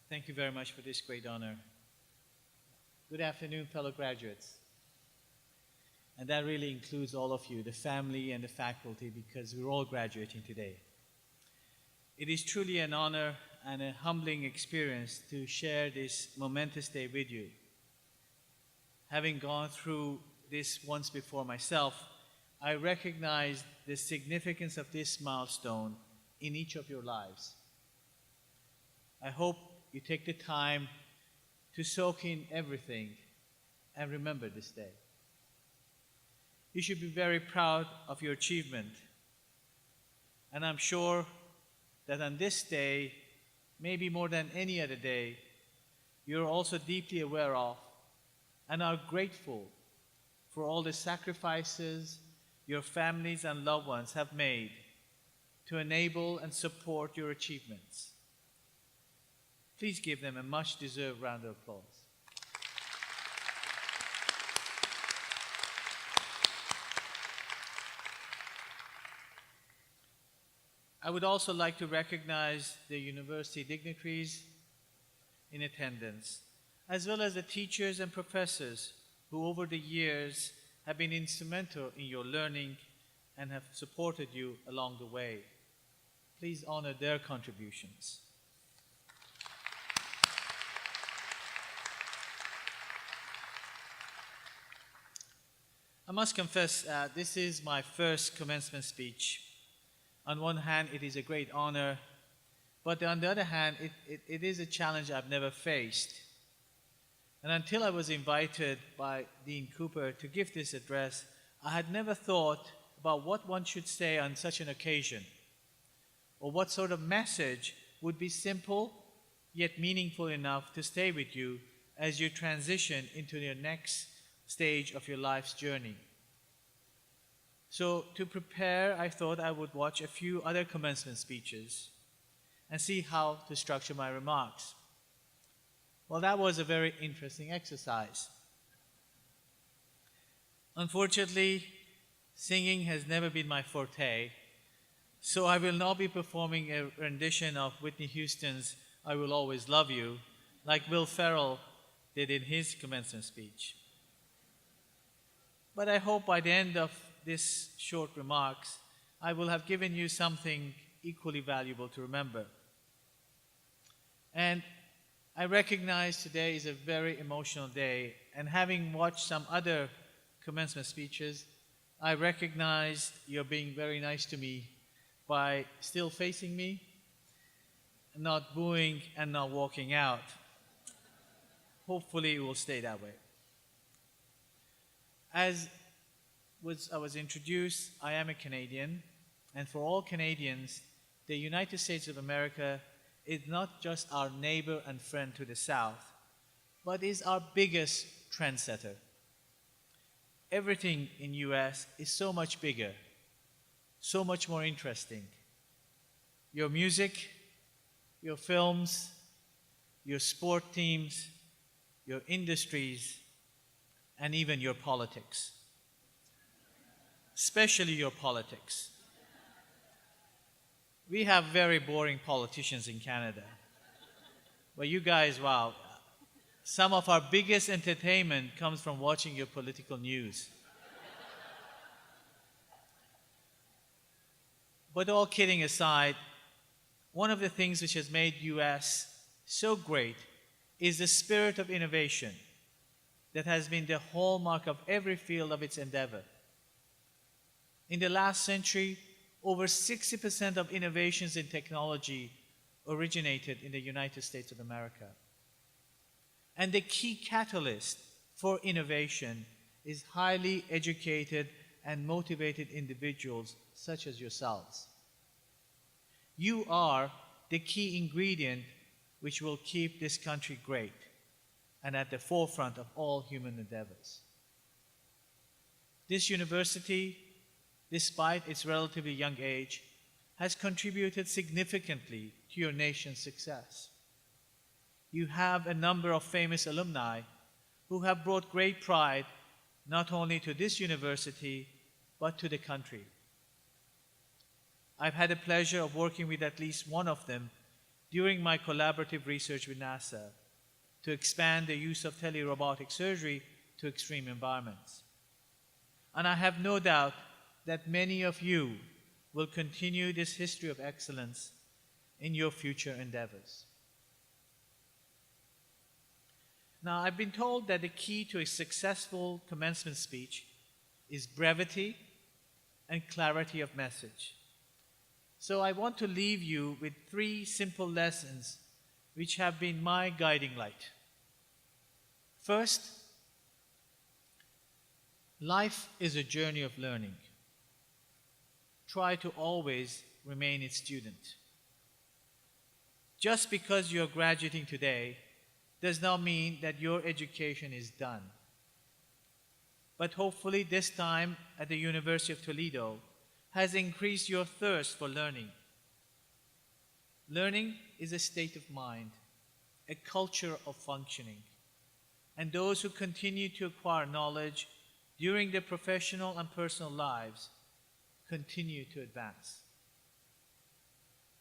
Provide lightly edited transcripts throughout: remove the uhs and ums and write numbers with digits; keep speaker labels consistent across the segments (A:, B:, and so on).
A: Thank you very much for this great honor. Good afternoon, fellow graduates. And that really includes all of you, the family and the faculty, because we're all graduating today. It is truly an honor and a humbling experience to share this momentous day with you. Having gone through this once before myself, I recognize the significance of this milestone in each of your lives. I hope you take the time to soak in everything and remember this day. You should be very proud of your achievement. And I'm sure that on this day, maybe more than any other day, you're also deeply aware of and are grateful for all the sacrifices your families and loved ones have made to enable and support your achievements. Please give them a much-deserved round of applause. I would also like to recognize the university dignitaries in attendance, as well as the teachers and professors who over the years have been instrumental in your learning and have supported you along the way. Please honor their contributions. I must confess, this is my first commencement speech. On one hand, it is a great honor, but on the other hand, it is a challenge I've never faced. And until I was invited by Dean Cooper to give this address, I had never thought about what one should say on such an occasion, or what sort of message would be simple yet meaningful enough to stay with you as you transition into your next stage of your life's journey. So to prepare, I thought I would watch a few other commencement speeches and see how to structure my remarks. Well, that was a very interesting exercise. Unfortunately, singing has never been my forte, so I will not be performing a rendition of Whitney Houston's I Will Always Love You, like Will Ferrell did in his commencement speech. But I hope by the end of this short remarks, I will have given you something equally valuable to remember. And I recognize today is a very emotional day, and having watched some other commencement speeches, I recognize you're being very nice to me by still facing me, not booing and not walking out. Hopefully it will stay that way. As I was introduced, I am a Canadian, and for all Canadians, the United States of America is not just our neighbor and friend to the south, but is our biggest trendsetter. Everything in US is so much bigger, so much more interesting. Your music, your films, your sport teams, your industries, and even your politics. Especially your politics. We have very boring politicians in Canada. But you guys, wow, some of our biggest entertainment comes from watching your political news. But all kidding aside, one of the things which has made US so great is the spirit of innovation that has been the hallmark of every field of its endeavor. In the last century, over 60% of innovations in technology originated in the United States of America. And the key catalyst for innovation is highly educated and motivated individuals such as yourselves. You are the key ingredient which will keep this country great and at the forefront of all human endeavors. This university, despite its relatively young age, has contributed significantly to your nation's success. You have a number of famous alumni who have brought great pride not only to this university, but to the country. I've had the pleasure of working with at least one of them during my collaborative research with NASA to expand the use of telerobotic surgery to extreme environments. And I have no doubt that many of you will continue this history of excellence in your future endeavors. Now, I've been told that the key to a successful commencement speech is brevity and clarity of message. So I want to leave you with 3 simple lessons which have been my guiding light. First, life is a journey of learning. Try to always remain a student. Just because you're graduating today does not mean that your education is done. But hopefully this time at the University of Toledo has increased your thirst for learning. Learning is a state of mind, a culture of functioning. And those who continue to acquire knowledge during their professional and personal lives continue to advance.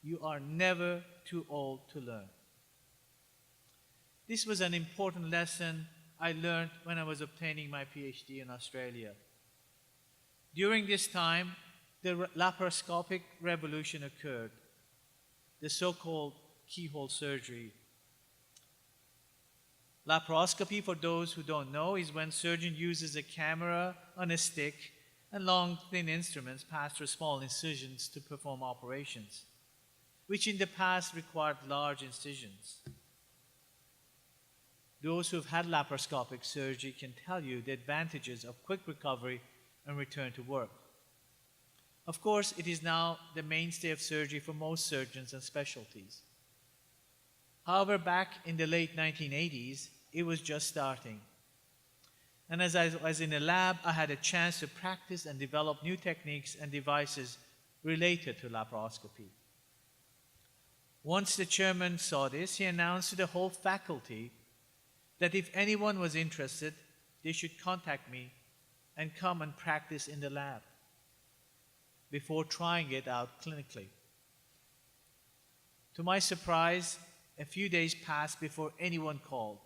A: You are never too old to learn. This was an important lesson I learned when I was obtaining my PhD in Australia. During this time, the laparoscopic revolution occurred, the so-called keyhole surgery. Laparoscopy, for those who don't know, is when surgeon uses a camera on a stick and long, thin instruments passed through small incisions to perform operations, which in the past required large incisions. Those who have had laparoscopic surgery can tell you the advantages of quick recovery and return to work. Of course, it is now the mainstay of surgery for most surgeons and specialties. However, back in the late 1980s, it was just starting. And as I was in a lab, I had a chance to practice and develop new techniques and devices related to laparoscopy. Once the chairman saw this, he announced to the whole faculty that if anyone was interested, they should contact me and come and practice in the lab before trying it out clinically. To my surprise, a few days passed before anyone called.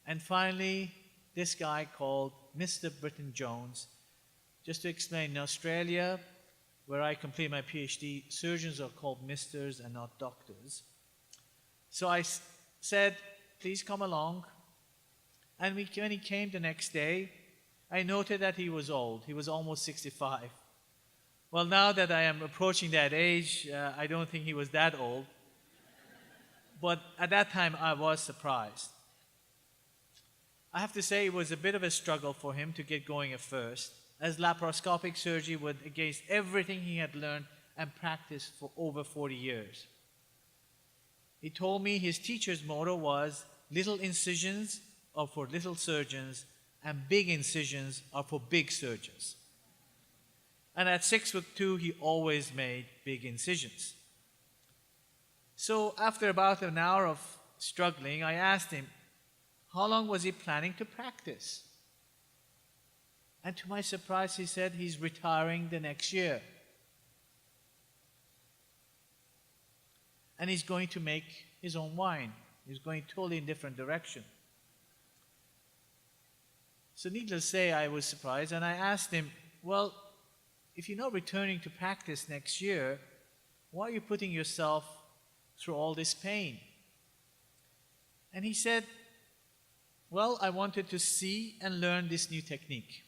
A: And finally, this guy called Mr. Britton Jones. Just to explain, in Australia, where I completed my PhD, surgeons are called misters and not doctors. So I said, please come along. And when he came the next day, I noted that he was old. He was almost 65. Well, now that I am approaching that age, I don't think he was that old. But at that time, I was surprised. I have to say it was a bit of a struggle for him to get going at first, as laparoscopic surgery was against everything he had learned and practiced for over 40 years. He told me his teacher's motto was, little incisions are for little surgeons and big incisions are for big surgeons. And at 6'2", he always made big incisions. So after about an hour of struggling, I asked him, how long was he planning to practice? And to my surprise, he said he's retiring the next year. And he's going to make his own wine. He's going totally in a different direction. So needless to say, I was surprised, and I asked him, well, if you're not returning to practice next year, why are you putting yourself through all this pain? And he said, well, I wanted to see and learn this new technique.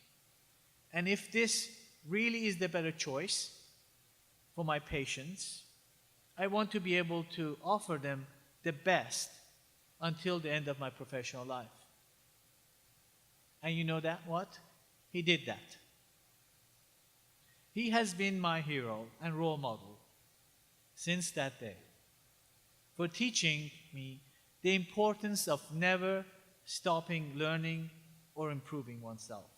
A: And if this really is the better choice for my patients, I want to be able to offer them the best until the end of my professional life. And you know that what? He did that. He has been my hero and role model since that day for teaching me the importance of never stopping learning or improving oneself.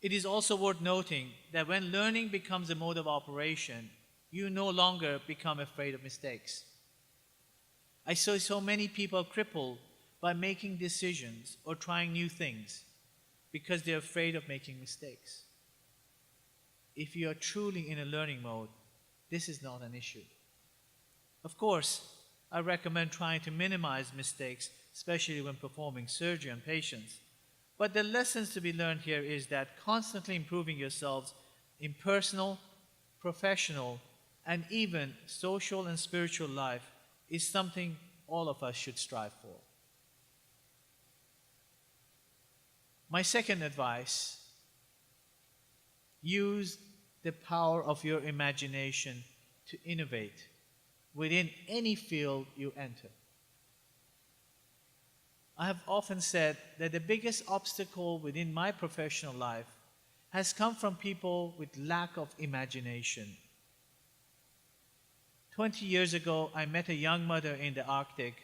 A: It is also worth noting that when learning becomes a mode of operation, you no longer become afraid of mistakes. I saw so many people crippled by making decisions or trying new things because they're afraid of making mistakes. If you are truly in a learning mode, this is not an issue. Of course, I recommend trying to minimize mistakes, especially when performing surgery on patients. But the lessons to be learned here is that constantly improving yourselves in personal, professional, and even social and spiritual life is something all of us should strive for. My second advice: use the power of your imagination to innovate within any field you enter. I have often said that the biggest obstacle within my professional life has come from people with lack of imagination. 20 years ago, I met a young mother in the Arctic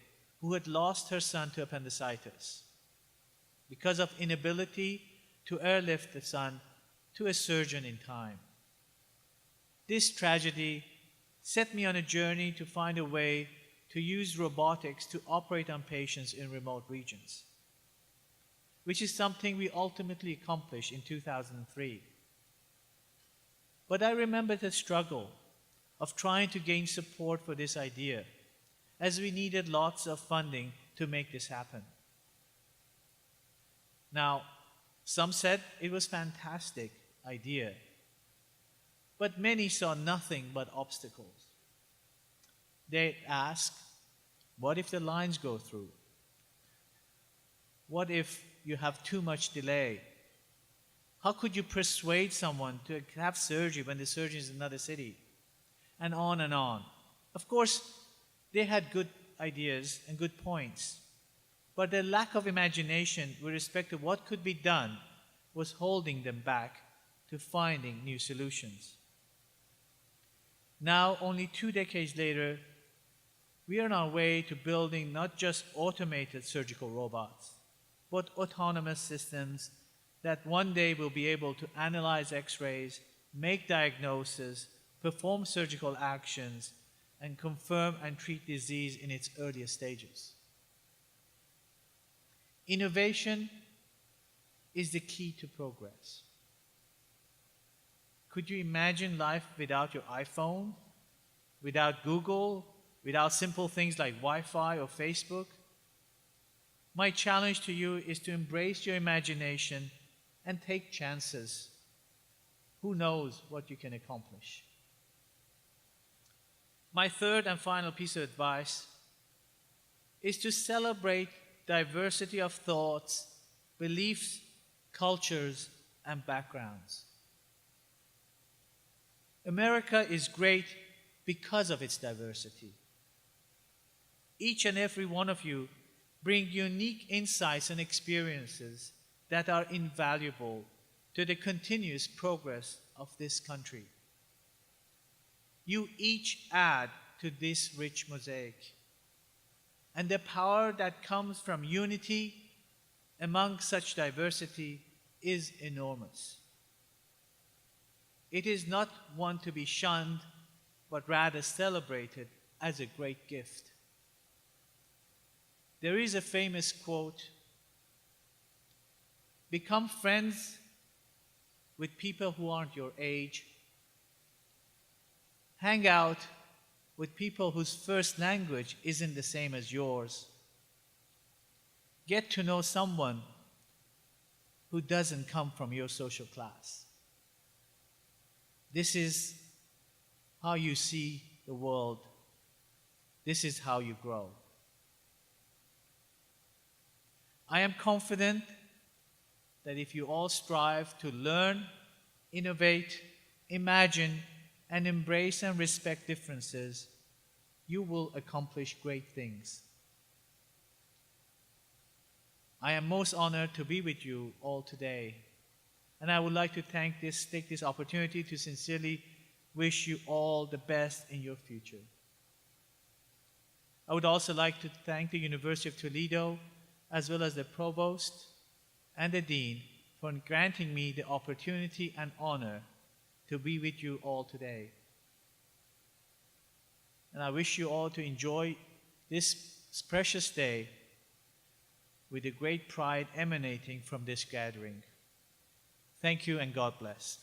A: who had lost her son to appendicitis because of inability to airlift the son to a surgeon in time. This tragedy set me on a journey to find a way to use robotics to operate on patients in remote regions, which is something we ultimately accomplished in 2003. But I remember the struggle of trying to gain support for this idea, as we needed lots of funding to make this happen. Now, some said it was a fantastic idea, but many saw nothing but obstacles. They asked, what if the lines go through? What if you have too much delay? How could you persuade someone to have surgery when the surgeon is in another city? And on and on. Of course, they had good ideas and good points, but their lack of imagination with respect to what could be done was holding them back to finding new solutions. Now, only 2 decades later, we are on our way to building not just automated surgical robots, but autonomous systems that one day will be able to analyze X-rays, make diagnoses, perform surgical actions, and confirm and treat disease in its earliest stages. Innovation is the key to progress. Could you imagine life without your iPhone, without Google, without simple things like Wi-Fi or Facebook? My challenge to you is to embrace your imagination and take chances. Who knows what you can accomplish? My third and final piece of advice is to celebrate diversity of thoughts, beliefs, cultures, and backgrounds. America is great because of its diversity. Each and every one of you bring unique insights and experiences that are invaluable to the continuous progress of this country. You each add to this rich mosaic, and the power that comes from unity among such diversity is enormous. It is not one to be shunned, but rather celebrated as a great gift. There is a famous quote: become friends with people who aren't your age. Hang out with people whose first language isn't the same as yours. Get to know someone who doesn't come from your social class. This is how you see the world. This is how you grow. I am confident that if you all strive to learn, innovate, imagine, and embrace and respect differences, you will accomplish great things. I am most honored to be with you all today, and I would like to take this opportunity to sincerely wish you all the best in your future. I would also like to thank the University of Toledo, as well as the Provost and the Dean, for granting me the opportunity and honor to be with you all today. And I wish you all to enjoy this precious day with a great pride emanating from this gathering. Thank you and God bless.